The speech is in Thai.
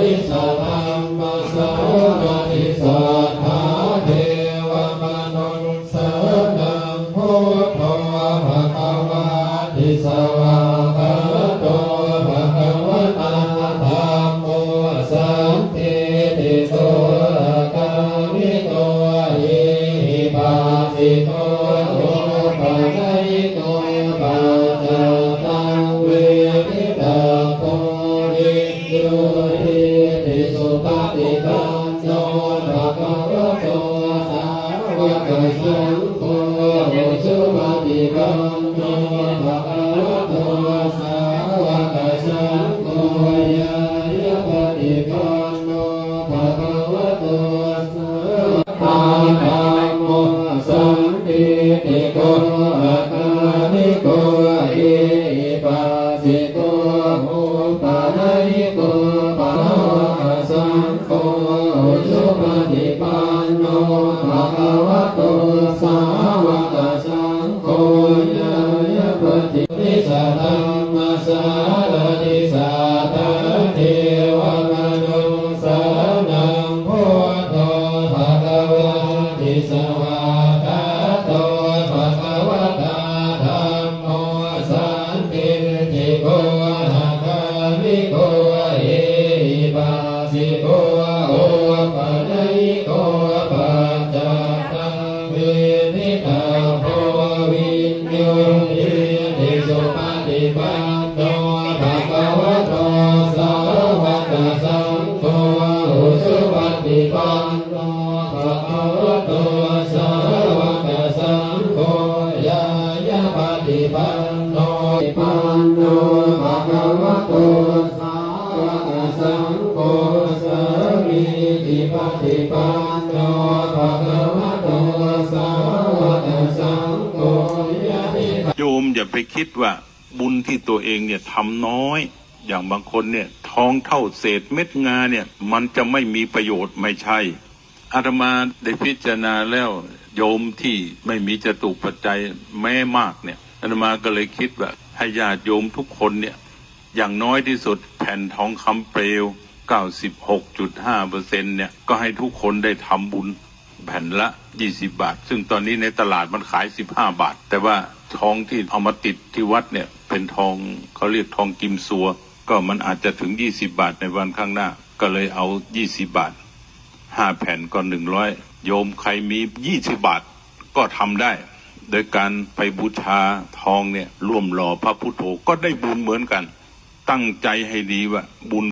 ริสธรรมสารติสัทธาเทวมนุษย์นังพุทโธภควาติสวากขาโตภควตาธัมโมสันติติโตกามิโตอิปัสสิโตโอปัญญิโตปัจจตังเวทิตังโพธิโยทิติสุปฏิปันโนภะคะวะโตสาวกสังโฆสุปฏิปันโนภะคะวะโตสาวกสังโฆยายะปฏิปันโนภะคะวะโตสาวกธัมโมสันติติโกอาคานิโกอิปัสสิโกโอปัญญิโกปัญจสังโฆสุปฏิปันโนภะคะวะโตสาวกสังโฆยายะปฏิปิสธรรมสารติสัทธาเทวมนุษย์นังพุทโธภควาติสวากขาโตภควตาธัมโมสันติติโกภะคะวิโกอิปัสสิโกโอปัญญิโกปัจจตังเวทิตังโพวิญโยทิติสุปฏิปันโนภะคะวะโตสาวกสังโฆสุปฏิปันโนภะคะวะโตสาวกสังโฆยายะปฏิปันโนปันโนภะคะวะโตสาวกสังโฆสามีติปฏิปันโนภะคะวะโตสาวกสังโฆยะติโยมอย่าไปคิดว่าบุญที่ตัวเองเนี่ยทำน้อยอย่างบางคนเนี่ยทองเท่าเศษเม็ดงาเนี่ยมันจะไม่มีประโยชน์ไม่ใช่อาตมาได้พิจารณาแล้วโยมที่ไม่มีจตุปัจจัยแม้มากเนี่ยอาตมาก็เลยคิดว่าให้ญาติโยมทุกคนเนี่ยอย่างน้อยที่สุดแผ่นทองคำเปลว 96.5% เนี่ยก็ให้ทุกคนได้ทำบุญแผ่นละ20 บาทซึ่งตอนนี้ในตลาดมันขาย15 บาทแต่ว่าทองที่เอามาติดที่วัดเนี่ยเป็นทองเขาเรียกทองกิมซัวก็มันอาจจะถึง20 บาทในวันข้างหน้าก็เลยเอา20 บาท5 แผ่นก็100โยมใครมี20 บาทก็ทำได้โดยการไปบูชาทองเนี่ยร่วมหล่อพระพุทโธก็ได้บุญเหมือนกันตั้งใจให้ดีว่าบุญ